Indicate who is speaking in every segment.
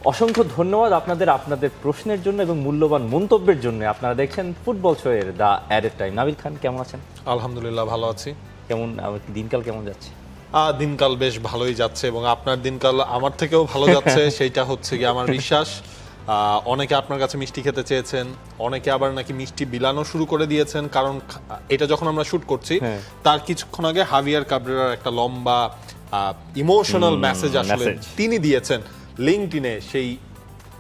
Speaker 1: অসংখ্য ধন্যবাদ আপনাদের প্রশ্নের জন্য এবং মূল্যবান মন্তব্যের জন্য। আপনারা দেখছেন ফুটবল শো এর দ্য অ্যাডেড টাইম। নাবিল খান, কেমন আছেন?
Speaker 2: আলহামদুলিল্লাহ, ভালো আছি।
Speaker 1: কেমন দিনকাল কেমন যাচ্ছে?
Speaker 2: দিনকাল বেশ ভালোই যাচ্ছে এবং আপনার দিনকাল আমার থেকেও ভালো যাচ্ছে। সেইটা হচ্ছে কি আমার বিশ্বাস। অনেকে আপনার কাছে মিষ্টি খেতে চেয়েছেন, অনেকে আবার নাকি মিষ্টি বিলানো শুরু করে দিয়েছেন, কারণ এটা যখন আমরা শুট করছি তার কিছুক্ষণ আগে হাভিয়ার কাবরেরার একটা লম্বা ইমোশনাল মেসেজ আসলে তিনি দিয়েছেন লিঙ্কডইনে।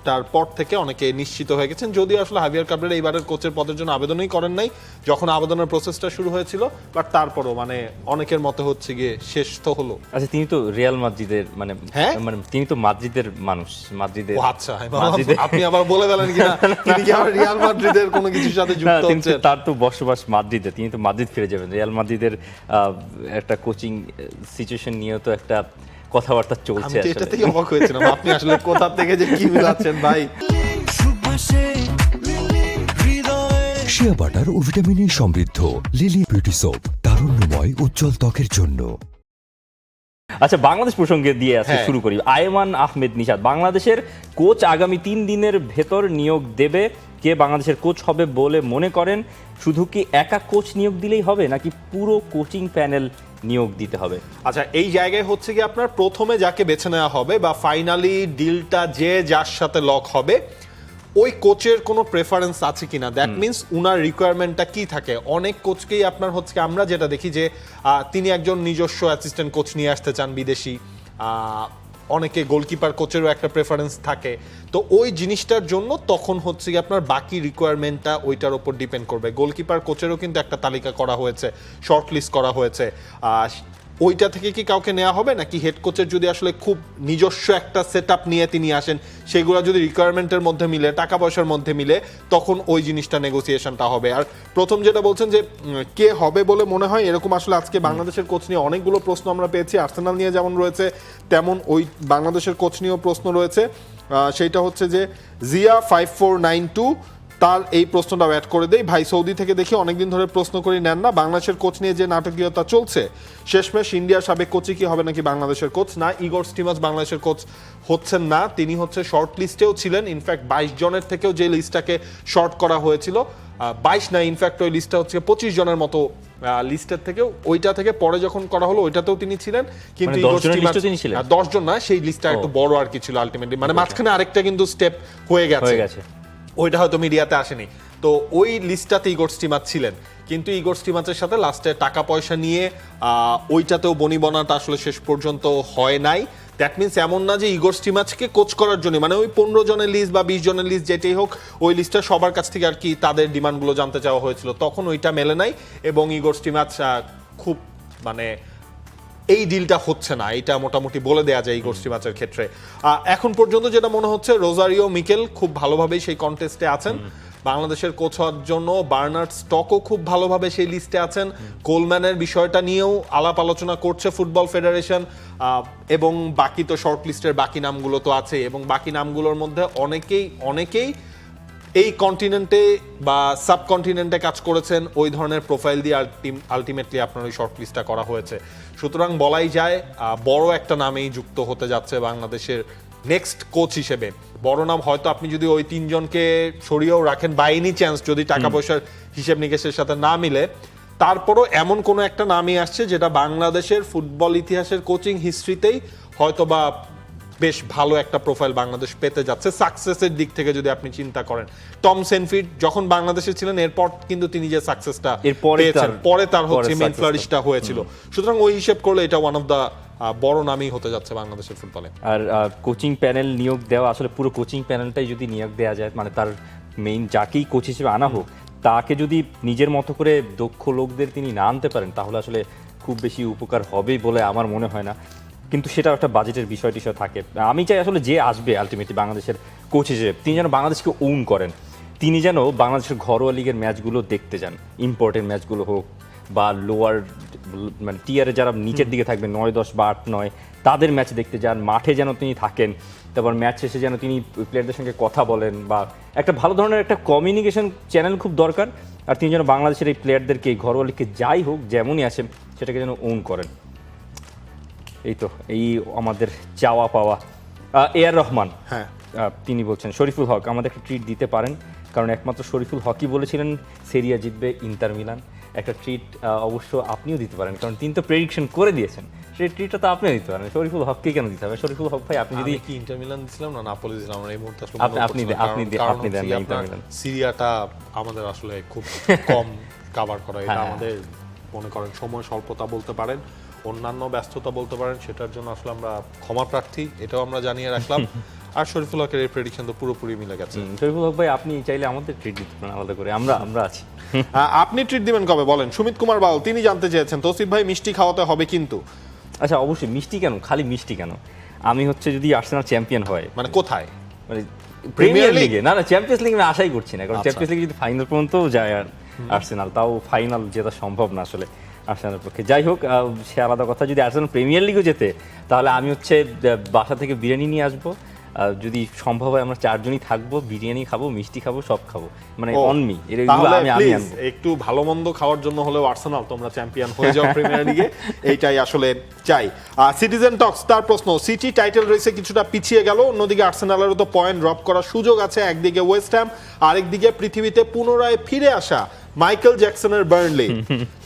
Speaker 2: তারপর থেকে অনেকে নিশ্চিত হয়ে গেছেন, যদিও আসলে হাভিয়ার কাবরেরা এইবারের কোচের পদের জন্য আবেদনই করেন নাই যখন আবেদনের প্রসেসটা শুরু হয়েছিল, বাট তারপরও মানে অনেকের মতে হচ্ছে গিয়ে শেষ তো হলো।
Speaker 1: আচ্ছা, তিনি তো রিয়াল মাদ্রিদের মানে তিনি তো মাদ্রিদের মানুষ, মাদ্রিদের।
Speaker 2: আচ্ছা, আপনি আবার বলে দিলেন কিনা তিনি কি আবার রিয়াল মাদ্রিদের কোনো কিছুর সাথে যুক্ত হচ্ছেন?
Speaker 1: তার তো বসবাস মাদ্রিদে, তিনি তো মাদ্রিদ ফিরে যাবেন। রিয়াল মাদ্রিদের একটা কোচিং সিচুয়েশন নিয়ে তো একটা কথাবার্তা চলছে।
Speaker 2: আমি এটাতেই অবাক হয়েছিলাম, আপনি আসলে কোথা থেকে যে কি মিলাচ্ছেন ভাই।
Speaker 3: শিয়া বাটার ও ভিটামিনে সমৃদ্ধ লিলি বিউটি সোপ, তারুণ্যময় উজ্জ্বল ত্বকের জন্য।
Speaker 1: আচ্ছা, বাংলাদেশ প্রসঙ্গে দিয়ে আজকে শুরু করি। আয়মান আহমেদ নিশাত, বাংলাদেশের কোচ আগামী 3 দিনের ভেতর নিয়োগ দেবে। কে বাংলাদেশের কোচ হবে বলে মনে করেন? শুধু কি একা কোচ নিয়োগ দিলেই হবে নাকি পুরো কোচিং প্যানেল নিয়োগ দিতে হবে?
Speaker 2: আচ্ছা, এই জায়গায় হচ্ছে কি আপনার প্রথমে যাকে বেছে নেওয়া হবে বা ফাইনালি ডিলটা যার সাথে লক হবে ওই কোচের কোনো প্রেফারেন্স আছে কিনা, দ্যাট মিনস উনার রিকোয়ারমেন্টটা কি থাকে। অনেক কোচকেই আপনার হচ্ছে আমরা যেটা দেখি যে তিনি একজন নিজস্ব অ্যাসিস্ট্যান্ট কোচ নিয়ে আসতে চান বিদেশি, অনেকে গোলকিপার কোচেরও একটা প্রেফারেন্স থাকে। তো ওই জিনিসটার জন্য তখন হচ্ছে কি আপনার বাকি রিকোয়ারমেন্টটা ওইটার ওপর ডিপেন্ড করবে। গোলকিপার কোচেরও কিন্তু একটা তালিকা করা হয়েছে, শর্ট লিস্ট করা হয়েছে। ওইটা থেকে কি কাউকে নেওয়া হবে নাকি হেড কোচের যদি আসলে খুব নিজস্ব একটা সেট আপ নিয়ে তিনি আসেন, সেগুলো যদি রিকোয়ারমেন্টের মধ্যে মিলে, টাকা পয়সার মধ্যে মিলে, তখন ওই জিনিসটা নেগোসিয়েশনটা হবে। আর প্রথম যেটা বলছেন যে কে হবে বলে মনে হয়, এরকম আসলে আজকে বাংলাদেশের কোচ নিয়ে অনেকগুলো প্রশ্ন আমরা পেয়েছি। আর্সেনাল নিয়ে যেমন রয়েছে তেমন ওই বাংলাদেশের কোচ নিয়েও প্রশ্ন রয়েছে। সেইটা হচ্ছে যে জিয়া 5492 তার এই প্রশ্নটা অ্যাড করে দেই। ভাই, সৌদি থেকে দেখি অনেকদিন ধরে প্রশ্ন করি নেন না, বাংলাদেশের কোচ নিয়ে যে নাটকীয়তা চলছে, শেষমেশ ইন্ডিয়ার সাবেক কোচই কি হবে নাকি বাংলাদেশের কোচ? না, ইগর স্টিমাচ বাংলাদেশের কোচ হচ্ছেন না। তিনি হচ্ছে শর্ট লিস্টেও ছিলেন। ইনফ্যাক্ট 22 জনের থেকেও যে লিস্টটাকে শর্ট করা হয়েছিল, 22 না, ইনফ্যাক্ট ওই লিস্টটা হচ্ছে 25 জনের মতো লিস্টের থেকেও, ওইটা থেকে পরে যখন করা হলো ওইটাতেও তিনি ছিলেন। কিন্তু 10 জন না, সেই লিস্টটা একটু বড় আর কি ছিল আলটিমেটলি, মানে মাঝখানে আরেকটা কিন্তু স্টেপ হয়ে গেছে, ওইটা হয়তো মিডিয়াতে আসেনি। তো ওই লিস্টটাতে ইগর স্টিমাচ ছিলেন, কিন্তু ইগর স্টিমাচের সাথে লাস্টে টাকা পয়সা নিয়ে ওইটাতেও বনিবনাটা আসলে শেষ পর্যন্ত হয় নাই। দ্যাট মিনস এমন না যে ইগর স্টিমাচকে কোচ করার জন্য, মানে ওই 15 জনের লিস্ট বা 20 জনের লিস্ট যেটাই হোক, ওই লিস্টটা সবার কাছ থেকে আর কি তাদের ডিমান্ডগুলো জানতে চাওয়া হয়েছিল, তখন ওইটা মেলে নাই এবং ইগর স্টিমাচ খুব মানে এই ডিলটা হচ্ছে না, এটা মোটামুটি বলে দেয়া যায় ইগর স্টিমাচের ক্ষেত্রে। এখন পর্যন্ত যেটা মনে হচ্ছে রোজারিও মিকেল খুব ভালোভাবেই সেই কন্টেস্টে আছেন। বাংলাদেশের কোচ হওয়ার জন্য বার্নার্ড স্টকও খুব ভালোভাবে সেই লিস্টে আছেন। কোলম্যানের বিষয়টা নিয়েও আলাপ আলোচনা করছে ফুটবল ফেডারেশন, এবং বাকি তো শর্ট লিস্টের বাকি নামগুলো তো আছে, এবং বাকি নামগুলোর মধ্যে অনেকেই এই কন্টিনেন্টে বা সাবকন্টিনেন্টে কাজ করেছেন, ওই ধরনের প্রোফাইল দিয়ে আলটিমেটলি আপনার ওই শর্ট লিস্টটা করা হয়েছে। সুতরাং বলাই যায় বড় একটা নামেই যুক্ত হতে যাচ্ছে বাংলাদেশের নেক্সট কোচ হিসেবে। বড় নাম হয়তো আপনি যদি ওই 3 জনকে সরিয়েও রাখেন বাই এনি চান্স, যদি টাকা পয়সার হিসেব নিকেশের সাথে না মিলে, তারপরও এমন কোনো একটা নামই আসছে যেটা বাংলাদেশের ফুটবল ইতিহাসের কোচিং হিস্ট্রিতেই হয়তো বা বেশ ভালো একটা প্রোফাইল বাংলাদেশ পেতে যাচ্ছে সাকসেসের দিক থেকে। যদি আপনি চিন্তা করেন, টম সেনফিল্ড যখন বাংলাদেশে ছিলেন, এরপর কিন্তু তিনি যে সাকসেসটা পেয়েছেন, পরে তার হচ্ছে মেইন ফ্লারিশটা হয়েছিল। সুতরাং ওই হিসেব করলে এটা ওয়ান অফ দ্য বড় নামই হতে যাচ্ছে বাংলাদেশের ফুটবলে।
Speaker 1: আর কোচিং প্যানেল নিয়োগ দেওয়া, আসলে পুরো কোচিং প্যানেলটাই যদি নিয়োগ দেওয়া যায়, মানে তার মেইন যাকেই কোচ হিসেবে আনা হোক, তাকে যদি নিজের মতো করে দক্ষ লোকদের তিনি না আনতে পারেন, তাহলে আসলে খুব বেশি উপকার হবে বলে আমার মনে হয় না। কিন্তু সেটা একটা বাজেটের বিষয় টিষয় থাকে। আমি চাই আসলে যে আসবে আলটিমেটলি বাংলাদেশের কোচ হিসেবে, তিনি যেন বাংলাদেশকে ওন করেন, তিনি যেন বাংলাদেশের ঘরোয়া লিগের ম্যাচগুলো দেখতে যান, ইম্পর্টেন্ট ম্যাচগুলো হোক বা লোয়ার মানে টিয়ারে যারা নিচের দিকে থাকবে 9, 10 বা 8, 9 তাদের ম্যাচ দেখতে যান, মাঠে যেন তিনি থাকেন, তারপর ম্যাচ শেষে যেন তিনি প্লেয়ারদের সঙ্গে কথা বলেন, বা একটা ভালো ধরনের একটা কমিউনিকেশন চ্যানেল খুব দরকার। আর তিনি যেন বাংলাদেশের এই প্লেয়ারদেরকে, ঘরোয়া লিগকে যাই হোক যেমনই আসেন, সেটাকে যেন ওন করেন। এই তো এই আমাদের চাওয়া পাওয়া। এ আর রহমান,
Speaker 2: হ্যাঁ,
Speaker 1: তিনি বলছেন শরীফুল হক আমাদের একটা ট্রিট দিতে পারেন, কারণ একমাত্র শরীফুল হকই বলেছিলেন সেরিয়া জিতবে ইন্টার মিলান। একটা ট্রিট অবশ্য আপনিও দিতে পারেন, কারণ তিনি তো প্রেডিকশন করে দিয়েছেন, সেই ট্রিটটা তো আপনিও দিতে পারেন। শরীফুল হককে কেন দিতে হবে? শরীফুল হক ভাই আপনি যদি
Speaker 2: আমি কি ইন্টার মিলান দিছিলাম না নাপোলি দিছিলাম আমরা এই মুহূর্তে আসলে
Speaker 1: আপনি দেন না ইন্টার মিলান।
Speaker 2: সিরিয়াটা আমাদের আসলে খুব কম কভার করা, এটা
Speaker 1: হ্যাঁ।
Speaker 2: আমাদের মনে করেন সময় স্বল্পতা বলতে পারেন, অন্যান্য ব্যস্ততা বলতে পারেন, সেটার জন্য আসলে আমরা ক্ষমা প্রার্থী, এটাও আমরা জানিয়ে রাখলাম। আর শরীফুল হকের এই প্রেডিকশন তো পুরোপুরি মিলে গেছে।
Speaker 1: শরীফুল হক ভাই আপনি চাইলে আমাদের ট্রিট দিতে পারেন আলাদা করে, আমরা আছি।
Speaker 2: আপনি ট্রিট দিবেন কবে বলেন? সুমিত কুমার বাউল তিনি জানতে চেয়েছেন তৌসিফ ভাই মিষ্টি খাওয়াতে হবে কিন্তু।
Speaker 1: আচ্ছা অবশ্যই। মিষ্টি কেন? খালি মিষ্টি কেন? আমি হচ্ছে যদি আর্সেনাল চ্যাম্পিয়ন হয়,
Speaker 2: মানে কোথায়?
Speaker 1: মানে
Speaker 2: প্রিমিয়ার
Speaker 1: প্রিমিয়ার
Speaker 2: লিগ?
Speaker 1: লিগে, না চ্যাম্পিয়ন্স লিগ আমি আশাই করছি না, কারণ
Speaker 2: আচ্ছা।
Speaker 1: চ্যাম্পিয়ন্স লিগে যদি ফাইনাল পর্যন্ত যায় আর আর্সেনাল, তাও ফাইনাল জেতা সম্ভব না আসলে আর্সেনালের পক্ষে। যাই হোক, সে আলাদা কথা। যদি আর্সেনাল প্রিমিয়ার লিগও যেতে, তাহলে আমি হচ্ছে বাসা থেকে বিরিয়ানি নিয়ে আসবো। যদি সম্ভব হয় আমরা 4 জনই থাকবো, বিরিয়ানি খাবো, মিষ্টি খাবো, সব খাবো, মানে অন মি।
Speaker 2: তাহলে
Speaker 1: আমি
Speaker 2: প্লিজ
Speaker 1: আনবো।
Speaker 2: একটু ভালো মন্দ খাওয়ার জন্য হলেও আর্সেনাল তোমরা চ্যাম্পিয়ন হয়ে যাও প্রিমিয়ার লিগে, এইটাই আসলে চাই। সিটিজেন টক্স তার প্রশ্ন, সিটি টাইটেল রেসে কিছুটা পিছিয়ে গেল, অন্যদিকে আর্সেনালেরও তো পয়েন্ট ড্রপ করার সুযোগ আছে। একদিকে ওয়েস্ট হ্যাম, আরেকদিকে পৃথিবীতে পুনরায় ফিরে আসা মাইকেল জ্যাকসনের বার্নলি।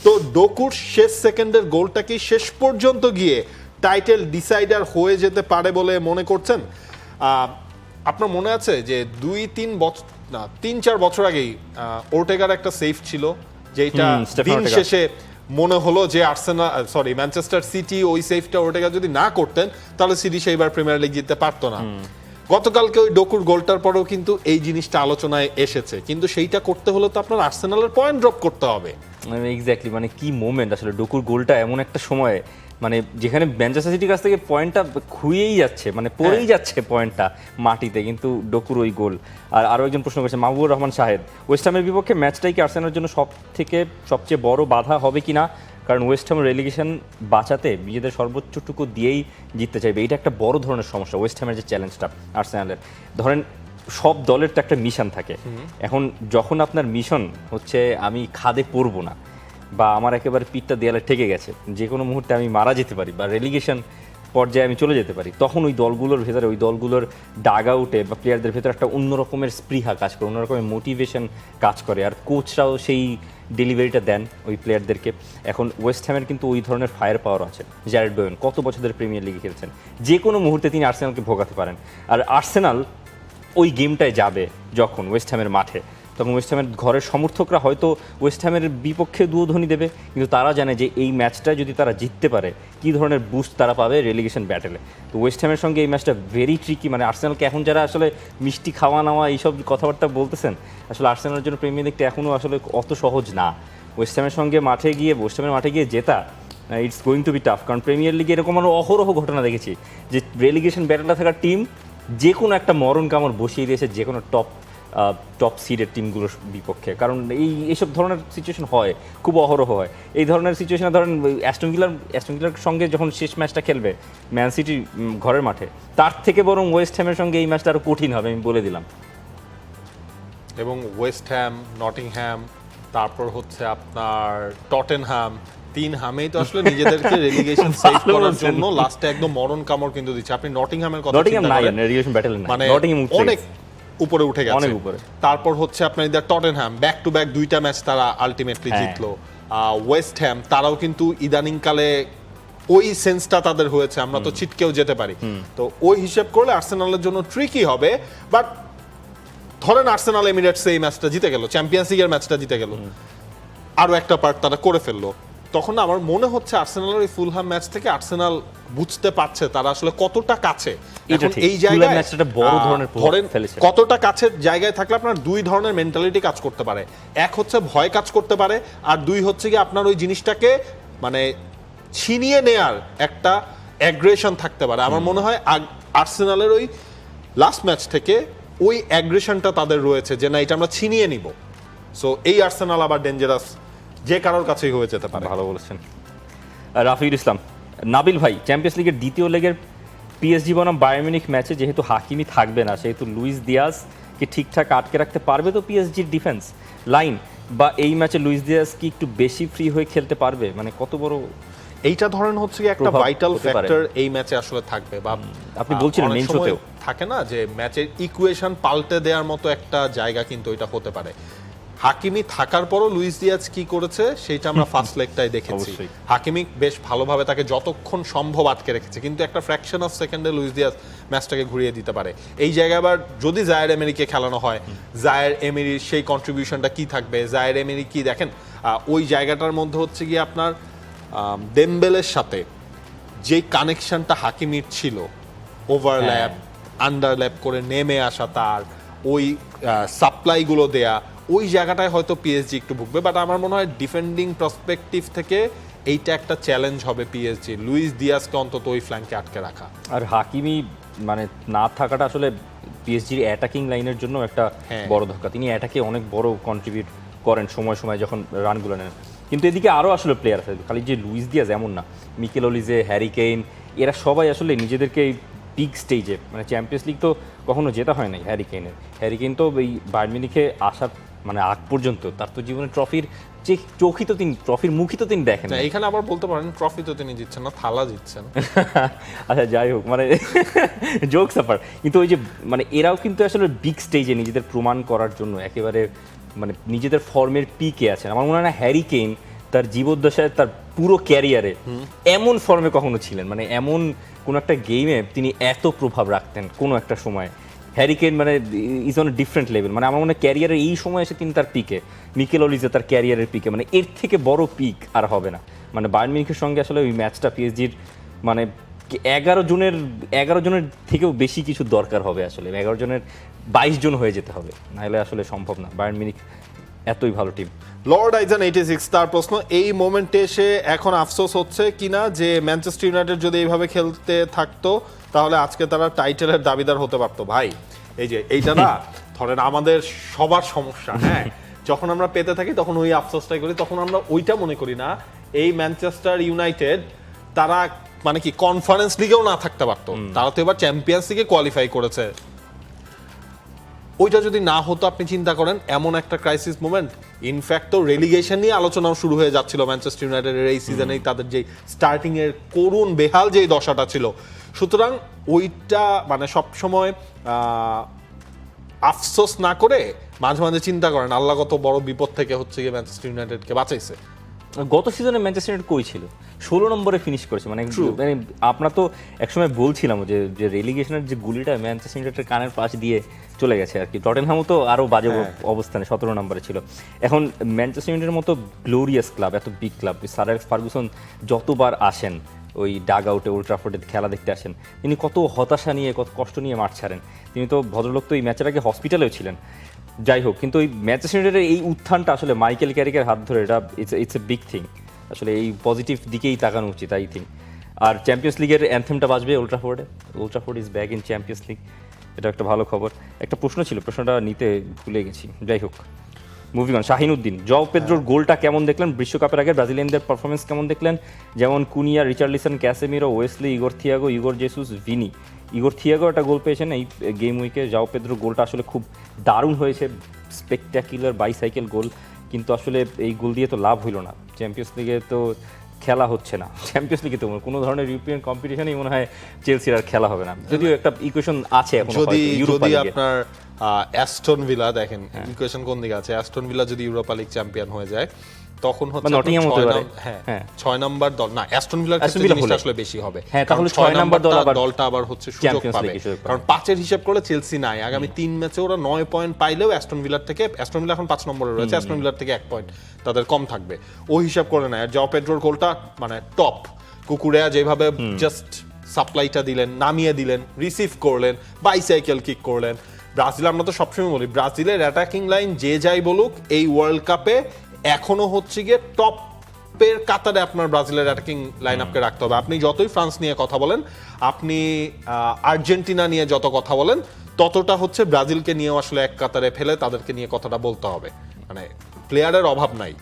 Speaker 2: তো ডোকুর শেষ সেকেন্ডের গোলটা কি শেষ পর্যন্ত গিয়ে টাইটেল ডিসাইডার হয়ে যেতে পারে বলে মনে করছেন? আপনার মনে আছে যে 3-4 বছর আগেই ওর্টেগার একটা সেফ ছিল, যেটা
Speaker 1: স্টেফান
Speaker 2: দিন
Speaker 1: ওর্টেগা।
Speaker 2: শেষে মনে হলো যে ম্যানচেস্টার সিটি ওই সেফটা ওর্টেগা যদি না করতেন, তাহলে সিটি সেইবার প্রিমিয়ার লিগ জিততে পারতো না। গতকালকে ওই ডোকুর গোলটার পরেও কিন্তু এই জিনিসটা আলোচনায় এসেছে, কিন্তু সেইটা করতে হলে তো আপনার আর্সেনালের পয়েন্ট ড্রপ করতে হবে।
Speaker 1: এক্স্যাক্টলি, মানে কি মোমেন্ট আসলে ডোকুর গোলটা, এমন একটা সময় মানে যেখানে ম্যানচেস্টার সিটির কাছ থেকে পয়েন্টটা খুইয়েই যাচ্ছে, মানে পড়েই যাচ্ছে পয়েন্টটা মাটিতে, কিন্তু ডোকুর ওই গোল। আর আরও একজন প্রশ্ন করেছে মাহবুবুর রহমান শাহেদ, ওয়েস্ট হ্যামের বিপক্ষে ম্যাচটাই কি আর্সেনালের জন্য সবচেয়ে বড় বাধা হবে কি না? কারণ ওয়েস্ট হ্যাম রেলিগেশন বাঁচাতে নিজেদের সর্বোচ্চটুকু দিয়েই জিততে চাইবে, এটা একটা বড় ধরনের সমস্যা ওয়েস্ট হ্যামের যে চ্যালেঞ্জটা আর্সেনালের। ধরেন সব দলের তো একটা মিশন থাকে, এখন যখন আপনার মিশন হচ্ছে আমি খাদে পড়বো না, বা আমার একেবারে পিঠটা দেয়ালে ঠেকে গেছে, যে কোনো মুহূর্তে আমি মারা যেতে পারি বা রেলিগেশন পর্যায়ে আমি চলে যেতে পারি, তখন ওই দলগুলোর ভেতরে, ওই দলগুলোর ডাগ আউটে বা প্লেয়ারদের ভেতরে একটা অন্য রকমের স্পৃহা কাজ করে, অন্য রকমের মোটিভেশন কাজ করে, আর কোচরাও সেই ডেলিভারিটা দেন ওই প্লেয়ারদেরকে। এখন ওয়েস্ট হ্যামের কিন্তু ওই ধরনের ফায়ার পাওয়ার আছে। জ্যারেড বোয়েন কত বছর ধরে প্রিমিয়ার লিগে খেলছেন, যে কোনো মুহূর্তে তিনি আর্সেনালকে ভোগাতে পারেন। আর আর্সেনাল ওই গেমটায় যাবে যখন ওয়েস্ট হ্যামের মাঠে, তখন ওয়েস্ট হ্যামের ঘরের সমর্থকরা হয়তো ওয়েস্ট হ্যামের বিপক্ষে দুধ্বনি দেবে, কিন্তু তারা জানে যে এই ম্যাচটা যদি তারা জিততে পারে কী ধরনের বুস্ট তারা পাবে রেলিগেশন ব্যাটেলে। তো ওয়েস্ট হ্যামের সঙ্গে এই ম্যাচটা ভেরি ট্রিকি। মানে আর্সেনালকে এখন যারা আসলে মিষ্টি খাওয়া নেওয়া এইসব কথাবার্তা বলতেছেন, আসলে আর্সেনালের জন্য প্রিমিয়ার লিগটা এখনও আসলে অত সহজ না। ওয়েস্ট হ্যামের সঙ্গে ওয়েস্ট হ্যামের মাঠে গিয়ে জেতা it's going to B tough, কারণ প্রিমিয়ার লিগে এরকম আরও অহরহ ঘটনা দেখেছি যে রেলিগেশন ব্যাটেলে থাকা টিম যে কোনো একটা মরণ কামড় বসিয়ে দিয়েছে যে কোনো টপ সিডের টিমগুলোর বিপক্ষে। কারণ এইসব ধরনের সিচুয়েশন হয়, খুব অহরহ হয়। এই ধরনের সিচুয়েশনে ধরেন অ্যাস্টন ভিলার সঙ্গে যখন শেষ ম্যাচটা খেলবে ম্যান সিটি ঘরের মাঠে, তার থেকে বরং ওয়েস্ট হ্যামের সঙ্গে এই ম্যাচটা আরও কঠিন হবে, আমি বলে দিলাম।
Speaker 2: এবং ওয়েস্ট হ্যাম, নটিংহ্যাম, তারপর হচ্ছে আপনার টটেনহ্যাম, 3 হামেই তো আসলে নিজেদেরকে রেলিগেশন সেভ করার জন্য লাস্টে একদম মরণ কামড় কিন্তু দিচ্ছে। আপনি নটিংহ্যামের কথা
Speaker 1: নটিংহ্যাম
Speaker 2: চিন্তা
Speaker 1: নাই,
Speaker 2: করেন,
Speaker 1: রেলিগেশন ব্যাটেল নাই,
Speaker 2: মানে
Speaker 1: নটিংহ্যাম
Speaker 2: অনেক উপরে উঠে গেছে,
Speaker 1: অনেক উপরে।
Speaker 2: তারপর হচ্ছে আপনার টটেনহ্যাম ব্যাক টু ব্যাক 2টা ম্যাচ তারা আলটিমেটলি জিতলো। ওয়েস্ট হ্যাম তারাও কিন্তু ইদানিংকালে ওই সেন্সটা তাদের হয়েছে, আমরা তো ছিটকেও যেতে পারি। তো ওই হিসাব করলে আর্সেনালের জন্য ট্রিকি হবে। বাট ধরেন আর্সেনাল এমিরেটস এই ম্যাচটা জিতে গেল, চ্যাম্পিয়ন্স লিগের ম্যাচটা জিতে গেল, আরো একটা পার্ট তারা করে ফেললো, তখন আমার মনে হচ্ছে আর্সেনালের এই ফুলহাম ম্যাচ থেকে আর্সেনাল বুঝতে পারছে তারা আসলে কতটা কাছে। এখন এই জায়গায়
Speaker 1: বড় ধরনের
Speaker 2: ধরেন কতটা কাছের জায়গায় থাকলে আপনার 2 ধরনের মেন্টালিটি কাজ করতে পারে। এক হচ্ছে ভয় কাজ করতে পারে, আর 2 হচ্ছে কি আপনার ওই জিনিসটাকে মানে ছিনিয়ে নেয়ার একটা অ্যাগ্রেশন থাকতে পারে। আমার মনে হয় আর্সেনালের ওই লাস্ট ম্যাচ থেকে ওই অ্যাগ্রেশনটা তাদের রয়েছে যে না, এটা আমরা ছিনিয়ে নিব। সো এই আর্সেনাল আবার ডেঞ্জারাস যে কারোর কাছেই হয়ে যেতে পারে।
Speaker 1: ভালো বলেছেন রাফিউল ইসলাম। নাবিল ভাই, চ্যাম্পিয়ন্স লিগের দ্বিতীয় লেগের পিএসজি বনাম বায়ার্ন মিউনিখ ম্যাচে যেহেতু হাকিমি থাকবে না, সেহেতু লুইস দিয়াজ কি ঠিকঠাক আটকে রাখতে পারবে তো পিএসজির ডিফেন্স লাইন, বা এই ম্যাচে লুইস দিয়াজ কি একটু বেশি ফ্রি হয়ে খেলতে পারবে? মানে কত বড়
Speaker 2: এইটা ধরেন হচ্ছে কি একটা
Speaker 1: প্রভাব
Speaker 2: ভাইটাল
Speaker 1: হতে পারে।
Speaker 2: ফ্যাক্টর এই ম্যাচে আসলে থাকবে বা
Speaker 1: আপনি বলছিলেন
Speaker 2: অনেক
Speaker 1: main
Speaker 2: সময়
Speaker 1: show-তেও।
Speaker 2: থাকে না যে ম্যাচের ইকুয়েশন পাল্টে দেওয়ার মতো একটা জায়গা কিন্তু এটা হতে পারে। হাকিমি থাকার পরও লুইস দিয়াজ কি করেছে সেটা আমরা ফার্স্ট লেগটাই দেখেছি।
Speaker 1: অবশ্যই।
Speaker 2: হাকিমি বেশ ভালোভাবে তাকে যতক্ষণ সম্ভব আটকে রেখেছে, কিন্তু একটা ফ্র্যাকশন অফ সেকেন্ডে লুইস দিয়াজ ম্যাচটাকে ঘুরিয়ে দিতে পারে। এই জায়গায় আবার যদি জায়ের এমেরিকে খেলানো হয়, জায়ের এমেরির সেই কন্ট্রিবিউশনটা কি থাকবে? জায়ের এমেরি কি দেখেন ওই জায়গাটার মধ্যে হচ্ছে গিয়ে আপনার ডেম্বেলের সাথে যেই কানেকশনটা হাকিমির ছিল, ওভারল্যাপ আন্ডারল্যাপ করে নেমে আসা, তার ওই সাপ্লাইগুলো দেয়া, ওই জায়গাটায় হয়তো পিএসজি একটু ভুগবে। বাট আমার মনে হয় ডিফেন্ডিং পার্সপেক্টিভ থেকে এইটা একটা চ্যালেঞ্জ হবে পিএসজি, লুইস দিয়াজকে অন্তত ওই ফ্ল্যাঙ্কে আটকে রাখা।
Speaker 1: আর হাকিমি মানে না থাকাটা আসলে পিএসজির অ্যাটাকিং লাইনের জন্য একটা
Speaker 2: হ্যাঁ।
Speaker 1: বড় ধাক্কা। তিনি অ্যাটাকে অনেক বড় কন্ট্রিবিউট করেন সময় সময় যখন রানগুলো নেন। কিন্তু এদিকে আরও আসলে প্লেয়ার আছে, খালি যে লুইস দিয়াজ এমন না, মিকেল অলিজে, হ্যারি কেইন, এরা সবাই আসলে নিজেদেরকে বিগ স্টেজে, মানে চ্যাম্পিয়ন্স লিগ তো কখনো জেতা হয় নাই হ্যারি কেইনের। হ্যারি কেইন তো এই বায়ার্ন মিউনিখে আসার মানে আগ পর্যন্ত তার তো জীবনে ট্রফির যে চোখই তো তিনি, ট্রফির মুখই তো তিনি দেখেন
Speaker 2: না,
Speaker 1: নাই।
Speaker 2: এখানে আবার বলতে পারেন ট্রফি তো তিনি জিতছেন না, থালা জিতছেন।
Speaker 1: আচ্ছা যাই হোক, মানে জোকস আপার, কিন্তু ওই যে মানে এরাও কিন্তু আসলে বিগ স্টেজে নিজেদের প্রমাণ করার জন্য একেবারে মানে নিজেদের ফর্মের পিকে আছেন। আমার মনে হয় না হ্যারি কেইন তার জীবদ্দশায় তার পুরো ক্যারিয়ারে এমন ফর্মে কখনো ছিলেন, মানে এমন কোন একটা গেমে তিনি এত প্রভাব রাখতেন কোনো একটা সময়। হ্যারি কেইন মানে ইজ অন ডিফারেন্ট লেভেল, মানে আমার মনে হয় ক্যারিয়ারের এই সময় এসে তিনি তার পিকে, মিকেল অলিজে তার ক্যারিয়ারের পিকে, মানে এর থেকে বড় পিক আর হবে না। মানে বায়ার্ন মিউনিখের সঙ্গে আসলে ওই ম্যাচটা পিএসজির মানে 11 জনের থেকেও বেশি কিছু দরকার হবে আসলে, 11 জনের 22 জন হয়ে যেতে হবে, নাহলে আসলে সম্ভব না। বায়ার্ন মিউনিখ এতই ভালো টিম।
Speaker 2: লর্ড আইজান 86 তার প্রশ্ন, এই মোমেন্টে এসে এখন আফসোস হচ্ছে কিনা যে ম্যানচেস্টার ইউনাইটেড যদি এইভাবে খেলতে থাকতো তাহলে আজকে তারা টাইটেলের দাবিদার হতে পারতো। ভাই এই যে এইটা না ধরেন আমাদের সবার সমস্যা, হ্যাঁ, যখন আমরা পেতে থাকি তখন ওই আফসোসটাই করি, তখন আমরা ওইটা মনে করি না এই ম্যানচেস্টার ইউনাইটেড তারা মানে কি কনফারেন্স লিগেও না থাকতে পারতো, তারা তো এবার চ্যাম্পিয়ন্স লিগে কোয়ালিফাই করেছে। ওইটা যদি না হতো আপনি চিন্তা করেন এমন একটা ক্রাইসিস মোমেন্ট, ইনফ্যাক্ট তো রেলিগেশন নিয়ে আলোচনাও শুরু হয়ে যাচ্ছিল ম্যানচেস্টার ইউনাইটেডের এই সিজনেই, তাদের যে স্টার্টিং এর করুণ বেহাল যেই দশাটা ছিল। সুতরাং ওইটা মানে সবসময় আফসোস না করে মাঝে মাঝে চিন্তা করেন আল্লাহ কত বড় বিপদ থেকে হচ্ছে গিয়ে ম্যানচেস্টার ইউনাইটেডকে বাঁচাইছে।
Speaker 1: গত সিজনে ম্যানচেস্টার ইউনাইটেড কই ছিল, 16 নম্বরে ফিনিশ করেছে। মানে আমরা তো একসময় বলছিলাম যে রেলিগেশনের যে গুলিটা ম্যানচেস্টার ইউনাইটেডের কানের পাশ দিয়ে চলে গেছে আর কি। টটেনহামও তো আরও বাজে অবস্থানে 17 নম্বরে ছিল। এখন ম্যানচেস্টার ইউনাইটেডের মতো গ্লোরিয়াস ক্লাব, এত big club, sir Alex Ferguson যতবার আসেন ওই ডাগ আউটে, ওল্ড ট্রাফোর্ডে খেলা দেখতে আসেন, তিনি কত হতাশা নিয়ে, কত কষ্ট নিয়ে মাঠ ছাড়েন। তিনি তো ভদ্রলোক তো এই ম্যাচের আগে হসপিটালেও ছিলেন। যাই হোক, কিন্তু ওই ম্যানচেস্টার ইউনাইটেডের এই উত্থানটা আসলে মাইকেল ক্যারিকের হাত ধরে, এটা ইটস এ বিগ থিং। আসলে এই পজিটিভ দিকেই তাকানো উচিত, আই থিঙ্ক। আর চ্যাম্পিয়ন্স লিগের অ্যানথেমটা বাজবে ওল্ড ট্রাফোর্ডে। Old Trafford is back in Champions League, এটা একটা ভালো খবর। একটা প্রশ্ন ছিল, প্রশ্নটা নিতে ভুলে গেছি। যাই হোক, মুভিং অন। শাহিনুদ্দিন, জও পেদ্রোর গোলটা কেমন দেখলেন? বিশ্বকাপের আগে ব্রাজিলিয়ানদের পারফরমেন্স কেমন দেখলেন? যেমন Cunha, Richarlison, Casemiro, Wesley, Igor Thiago, Igor Jesus, Vini. Igor Thiago একটা গোল পেয়েছেন এই গেম উইকে। জাও পেদ্রোর গোলটা আসলে খুব দারুণ হয়েছে, স্পেকট্যাকুলার বাইসাইকেল গোল, কিন্তু আসলে এই গোল দিয়ে তো লাভ হইল না। চ্যাম্পিয়ন্স লিগে তো খেলা হচ্ছে না, চ্যাম্পিয়ন্স লিগে তো কোনো ধরনের ইউরোপিয়ান কম্পিটিশনেই মনে হয় চেলসির আর খেলা হবে না, যদিও একটা ইকুয়েশন আছে এখন।
Speaker 2: যদি আপনার অ্যাস্টন ভিলা দেখেন ইকুয়েশন কোন দিকে আছে, অ্যাস্টন ভিলা যদি ইউরোপা লিগ চ্যাম্পিয়ন হয়ে যায় তখন হচ্ছে 6 নাম্বার দল না, অ্যাস্টন ভিলার ক্ষেত্রে জিনিসটা আসলে বেশি হবে।
Speaker 1: হ্যাঁ, তাহলে 6 নাম্বার
Speaker 2: দলটা আবার হচ্ছে সুযোগ পাবে, কারণ 5-এর হিসাব করলে চেলসি নাই। আগামী 3 ম্যাচে ওরা 9 পয়েন্ট পাইলেও অ্যাস্টন ভিলার থেকে, অ্যাস্টন ভিলা এখন 5 নম্বরে রয়েছে, অ্যাস্টন ভিলার থেকে 1 পয়েন্ট তাদের কম থাকবে, ওই হিসাব করে না। আর জাও পেড্রোর গোলটা মানে টপ, কুকুরেয়া যেভাবে জাস্ট সাপ্লাইটা দিলেন, নামিয়ে দিলেন, রিসিভ করলেন, বাইসাইকেল কিক করলেন। ব্রাজিল, আমরা তো সবসময় বলি ব্রাজিলের অ্যাটাকিং লাইন যে যাই বলুক এই ওয়ার্ল্ড কাপে এখনো হচ্ছে গিয়ে টপের কাতারে আপনার ব্রাজিলের অ্যাটাকিং লাইন আপকে রাখতে হবে। আপনি যতই ফ্রান্স নিয়ে কথা বলেন, আপনি আর্জেন্টিনা নিয়ে যত কথা বলেন, ততটা হচ্ছে ব্রাজিলকে নিয়েও আসলে এক কাতারে ফেলে তাদেরকে নিয়ে কথাটা বলতে হবে। মানে প্লেয়ারের অভাব নাই,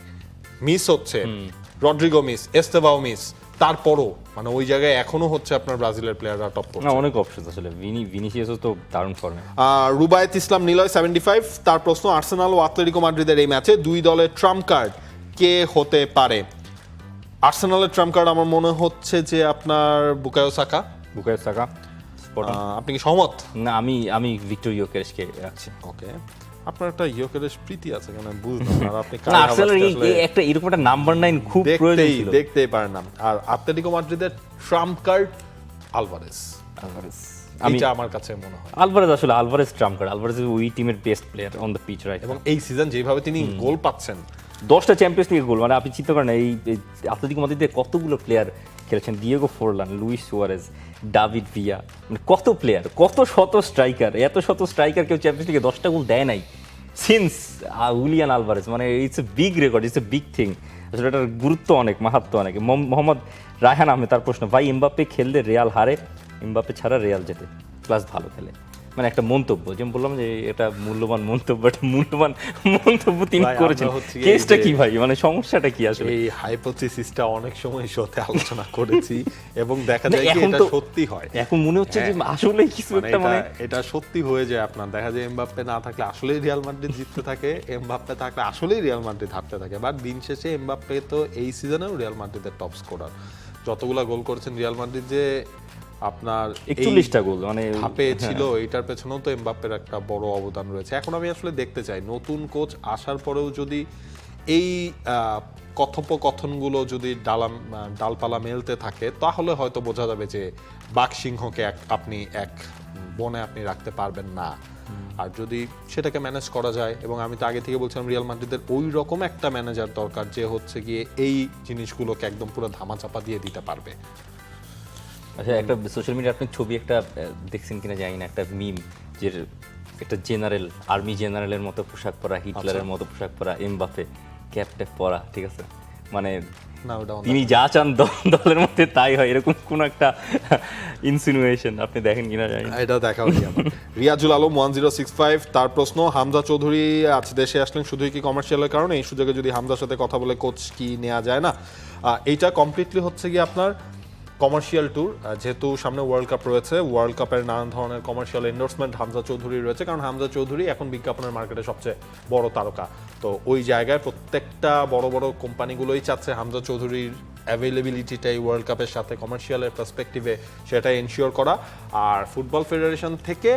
Speaker 2: মিস হচ্ছে, রড্রিগো মিস, এস্তেভাও মিস, তারপরও মানে ওই জায়গায় এখনো হচ্ছে আপনার ব্রাজিলের প্লেয়াররা টপ করছে।
Speaker 1: না, অনেক অপশন আসলে। ভিনিসিয়াসও তো দারুণ ফর্মে।
Speaker 2: রুবায়েত ইসলাম নিলয় 75 তার প্রশ্ন, আর্সেনাল ও আতলেটিকো মাদ্রিদের এই ম্যাচে দুই দলের ট্রাম্প কার্ড কে হতে পারে? আর্সেনালের ট্রাম্প কার্ড আমার মনে হচ্ছে যে আপনার Bukayo Saka.
Speaker 1: Bukayo Saka spot on.
Speaker 2: আপনি কি সহমত?
Speaker 1: না, আমি ভিক্টর ইয়োকেরেশকে রাখছি।
Speaker 2: ওকে, আপনার একটা ইয়োকেরেশ প্রীতি আছে কেন আমি বুঝলাম না। আর আপনি
Speaker 1: না, আর্সেনালের এই একটা এরকম একটা নাম্বার 9 খুব প্রয়োজন ছিল।
Speaker 2: দেখতেই পারেন না। আর আতলেটিকো মাদ্রিদের ট্রাম্প কার্ড আলভারেজ। এটা আমার কাছে মনে হয়
Speaker 1: আলভারেজ ট্রাম্প কার্ড। আলভারেজ ওই টিমের best player on the pitch right.
Speaker 2: এবং এই সিজন যেভাবে তিনি গোল পাচ্ছেন,
Speaker 1: 10টা চ্যাম্পিয়ন্স লিগ গোল, মানে আপনি চিন্তা করেন এই আতলেটিকো মাদ্রিদে কতগুলো প্লেয়ার খেলেছেন, Diego Forlan, Luis Suarez, David Villa, মানে কত প্লেয়ার, কত শত স্ট্রাইকার, এত শত স্ট্রাইকার কেউ চ্যাম্পিয়ন্স লিগে 10টা গোল দেয় নাই সিন্স হুলিয়ান আলভারেজ। মানে it's a big record, it's a big thing. আসলে এটার গুরুত্ব অনেক, মাহাত্ম্য অনেক। মোহাম্মদ রায়হান আহমেদ তার প্রশ্ন, ভাই এমবাপ্পে খেললে রিয়াল হারে, এমবাপ্পে ছাড়া রিয়াল জেতে, প্লাস ভালো খেলে। মানে একটা মন্তব্য, যেমন বললাম যে এটা মূল্যবান মন্তব্য, একটা মূল্যবান মন্তব্য তিনি
Speaker 2: ভাই,
Speaker 1: করেছেন।
Speaker 2: আমরা হচ্ছে
Speaker 1: কেসটা
Speaker 2: এই যে-
Speaker 1: কি ভাই, মানে সমস্যাটা কি আসলে?
Speaker 2: এই হাইপোথিসিসটা অনেক সময় সাথে আলোচনা করেছি এবং দেখা
Speaker 1: না,
Speaker 2: যায় কি
Speaker 1: এখন
Speaker 2: এটা
Speaker 1: তো-
Speaker 2: সত্যি হয়।
Speaker 1: এখন মনে হচ্ছে যে আসলে কিছু
Speaker 2: মানে
Speaker 1: একটা, মানে
Speaker 2: এটা সত্যি হয়ে যায়। আপনার দেখা যায় এমবাপ্পে না থাকলে আসলেই রিয়াল মাদ্রিদ জিততে থাকে, এমবাপ্পে থাকলে আসলেই রিয়াল মাদ্রিদ হারতে থাকে। বাট দিন শেষে এমবাপ্পে তো এই সিজনেও রিয়াল মাদ্রিদের টপ স্কোরার। যতগুলা গোল করেছেন রিয়াল মাদ্রিদ, যে আপনার
Speaker 1: 41টা গোল, মানে
Speaker 2: ধাপে ছিল, এটার পেছনেও তো এমবাপ্পের একটা বড় অবদান রয়েছে। এখন আমি আসলে দেখতে চাই নতুন কোচ আসার পরেও যদি এই কথোপকথনগুলো যদি ডালপালা মেলতে থাকে, তাহলে হয়তো বোঝা যাবে যে বাঘসিংহকে আপনি এক বনে আপনি রাখতে পারবেন না। আর যদি সেটাকে ম্যানেজ করা যায়, এবং আমি তো আগে থেকে বলছিলাম রিয়াল মাদ্রিদের ওই রকম একটা ম্যানেজার দরকার যে হচ্ছে গিয়ে এই জিনিসগুলোকে একদম পুরো ধামাচাপা দিয়ে দিতে পারবে।
Speaker 1: আচ্ছা, একটা সোশ্যাল মিডিয়া আপনি ছবি একটা দেখছেন কিনা জানি না, একটা মিম যে একটা জেনারেল, আর্মি জেনারেলের মতো পোশাক পরা, হিটলারের মতো পোশাক পরা, এমবাপ্পে ক্যাপ ট্যাপ পরা, ঠিক আছে, মানে
Speaker 2: না, ওটা
Speaker 1: তিনি যা চান দলের মধ্যে তাই হয়, এরকম কোন একটা ইনসিনুয়েশন আপনি দেখেন কিনা জানি না।
Speaker 2: এটা দেখা হয়নি আমার। রিয়াজুল আলম 1065 তার প্রশ্ন, হামজা চৌধুরী আজ দেশে আসলেন শুধুই কি কমার্শিয়ালের কারণে? এই সুযোগে যদি হামজার সাথে কথা বলে কোচ কি নেওয়া যায় না? এইটা কমপ্লিটলি হচ্ছে কি আপনার কমার্শিয়াল ট্যুর। যেহেতু সামনে ওয়ার্ল্ড কাপ রয়েছে, ওয়ার্ল্ড কাপের নানান ধরনের কমার্শিয়াল এন্ডোর্সমেন্ট হামজা চৌধুরী রয়েছে, কারণ হামজা চৌধুরী এখন বিজ্ঞাপনের মার্কেটে সবচেয়ে বড় তারকা। তো ওই জায়গায় প্রত্যেকটা বড় বড় কোম্পানিগুলোই চাচ্ছে হামজা চৌধুরীর অ্যাভেলেবিলিটিটাই ওয়ার্ল্ড কাপের সাথে কমার্শিয়ালের পার্সপেক্টিভে সেটা এনশিওর করা। আর ফুটবল ফেডারেশন থেকে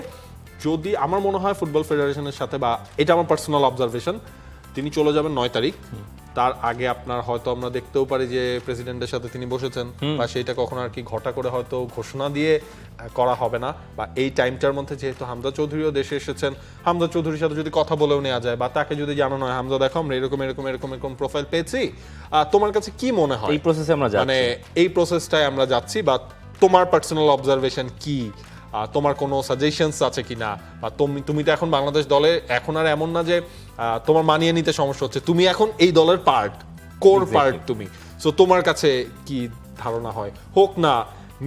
Speaker 2: যদি, আমার মনে হয় ফুটবল ফেডারেশনের সাথে, বা এটা আমার পার্সোনাল অবজারভেশন, তিনি চলে যাবেন 9 তারিখ। তার আগে আপনার হয়তো আমরা দেখতেও পারি যে প্রেসিডেন্টের সাথে তিনি বসেছেন, বা সেইটা কখনো আর কি ঘটা করে হয়তো ঘোষণা দিয়ে করা হবে না, বা এই টাইমটার মধ্যে যেহেতু হামজা চৌধুরীও দেশে এসেছেন, হামজা চৌধুরীর সাথে যদি কথা বলেও নেওয়া যায়, বা তাকে যদি জানানো হয় হামজা দেখো আমরা এরকম এরকম এরকম এরকম প্রোফাইল পেয়েছি, তোমার কাছে কি মনে হয়?
Speaker 1: এই প্রসেসে আমরা যাচ্ছি,
Speaker 2: মানে এই প্রসেসটাই আমরা যাচ্ছি, বা তোমার পার্সোনাল অবজারভেশন কি, তোমার কোনো সাজেশনস আছে কিনা, বা তুমি তো এখন বাংলাদেশ দলে এখন আর এমন না যে তোমার মানিয়ে নিতে সমস্যা হচ্ছে, তুমি এখন এই দলের কোর পার্ট তুমি। সো তোমার কাছে কি ধারণা হয়? হোক না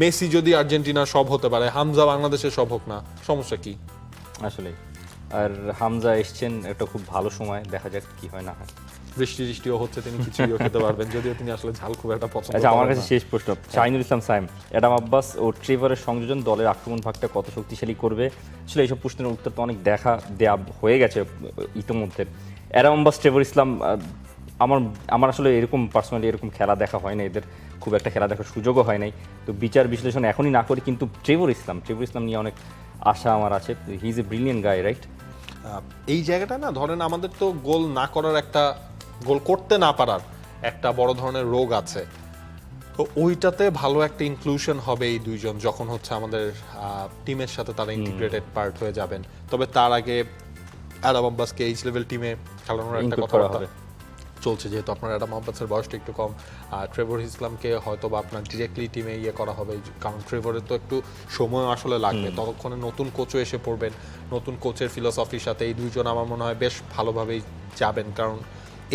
Speaker 2: মেসি যদি আর্জেন্টিনার সব হতে পারে, হামজা বাংলাদেশের সব হোক না, সমস্যা কি?
Speaker 1: আসলে। আর হামজা এসছেন একটা খুব ভালো সময়, দেখা যাক কি হয় না হয়।
Speaker 2: বৃষ্টিও হচ্ছে, তিনি খিচুড়িও খেতে পারবেন, যদিও তিনি আসলে ঝাল খুব একটা পছন্দ
Speaker 1: আচ্ছা, আমার
Speaker 2: করেন
Speaker 1: কাছে
Speaker 2: না।
Speaker 1: শেষ প্রশ্ন, শাহিনুল ইসলাম সাইম, অ্যাডাম আব্বাস ও ট্রেভারের সংযোজন দলের আক্রমণ ভাগটা কত শক্তিশালী করবে? আসলে এইসব প্রশ্নের উত্তর তো অনেক দেয়া হয়ে গেছে ইতিমধ্যে। অ্যাডাম আব্বাস, ট্রেভার ইসলাম, আমার আসলে এরকম পার্সোনালি এরকম খেলা দেখা হয় না, এদের খুব একটা খেলা দেখার সুযোগও হয় নাই, তো বিচার বিশ্লেষণ এখনই না করি। কিন্তু ট্রেভার ইসলাম নিয়ে অনেক আশা আমার আছে। He is a brilliant guy, right?
Speaker 2: এই জায়গাটা না, ধরেন আমাদের তো গোল না করার একটা, গোল করতে না পারার একটা বড় ধরনের রোগ আছে, তো ওইটাতে ভালো একটা ইনক্লুশন হবে এই দুইজন যখন হচ্ছে আমাদের টিমের সাথে তারা ইন্টিগ্রেটেড পার্ট হয়ে যাবেন। তবে তার আগে অ্যাডাম আব্বাসকে এইচ লেভেল টিমে খেলানোর একটা
Speaker 1: Include
Speaker 2: কথা
Speaker 1: করা হবে।
Speaker 2: চলছে, যেহেতু আপনার অ্যাডাম আব্বাসের বয়সটা একটু কম। ট্রেভর ইসলামকে হয়তো বা আপনার ডিরেক্টলি টিমে করা হবে, কারণ ট্রেভরের তো একটু সময় আসলে লাগবে, ততক্ষণে নতুন কোচও এসে পড়বেন, নতুন কোচের ফিলসফির সাথে এই দুইজন আমার মনে হয় বেশ ভালোভাবেই যাবেন। কারণ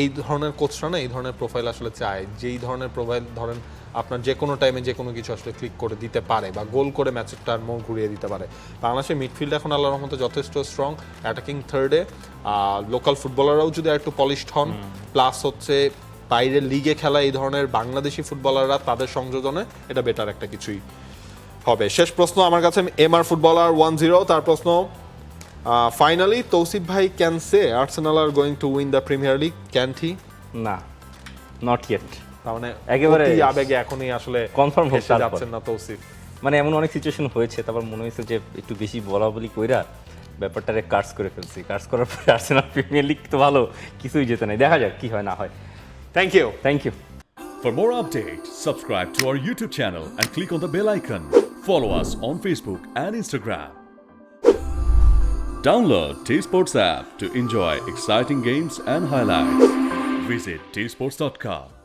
Speaker 2: এই ধরনের কোচরা না এই ধরনের প্রোফাইল আসলে চায়, যেই ধরনের প্রোফাইল ধরেন আপনার যে কোনো টাইমে যে কোনো কিছু আসলে ক্লিক করে দিতে পারে, বা গোল করে ম্যাচটার মোড় ঘুরিয়ে দিতে পারে। বাংলাদেশের মিডফিল্ড এখন আল্লাহর রহমতে যথেষ্ট স্ট্রং, অ্যাটাকিং থার্ডে লোকাল ফুটবলাররাও যদি একটু পলিশড হন, প্লাস হচ্ছে বাইরের লিগে খেলা এই ধরনের বাংলাদেশি ফুটবলাররা তাদের সংযোজনে এটা বেটার একটা কিছুই হবে। শেষ প্রশ্ন আমার কাছে, এমআর ফুটবলার 10, তার প্রশ্ন, ফাইনালি তৌসিফ ভাই can say Arsenal are going to win the premier league, can he?
Speaker 1: না, নট ইয়েট।
Speaker 2: তার মানে
Speaker 1: একেবারে
Speaker 2: অতি আবেগে এখনই আসলে
Speaker 1: confirm হোক
Speaker 2: এসে
Speaker 1: তারপর।
Speaker 2: যাচ্ছেন না তৌসিফ।
Speaker 1: মানে এমন অনেক সিচুয়েশন হয়েছে, তারপর মনে হয়েছে যে একটু বেশি বলা বলি কইরা ব্যাপারটারে কার্স করে ফেলছি। কার্স করার পরে আর্সেনাল প্রিমিয়ার লিগ তো ভালো কিছুই যেতে নাই, দেখা যাক কি হয় না হয়।
Speaker 2: Thank you.
Speaker 1: Thank you.
Speaker 4: For more updates, subscribe to our YouTube channel and click on the bell icon. Follow us on Facebook and Instagram. Download T-Sports app to enjoy exciting games and highlights. Visit tsports.com.